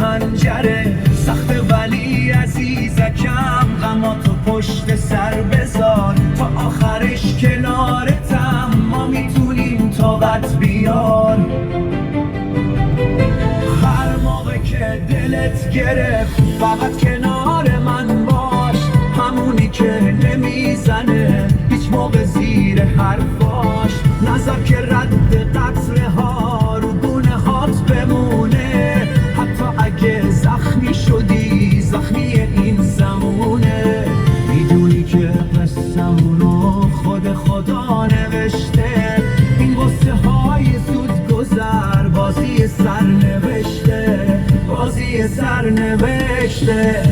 پنجره سخت ولی عزیزکم، غماتو پشت سر بذار تا آخرش کنارتم، ما میتونیم طاقت بیار. هر موقع که دلت گرفت فقط کنار من باش، همونی که نمیزنه هیچ موقع زیر حرفاش، نذار که رد قطره ها رو گونه هات بمونه، حتی اگه زخمی شدی زخمی این زمونه. میدونی که قصم رو خود خدا نوشته، این قصه های زود گذر بازی سرنوشته، بازی سرنوشته.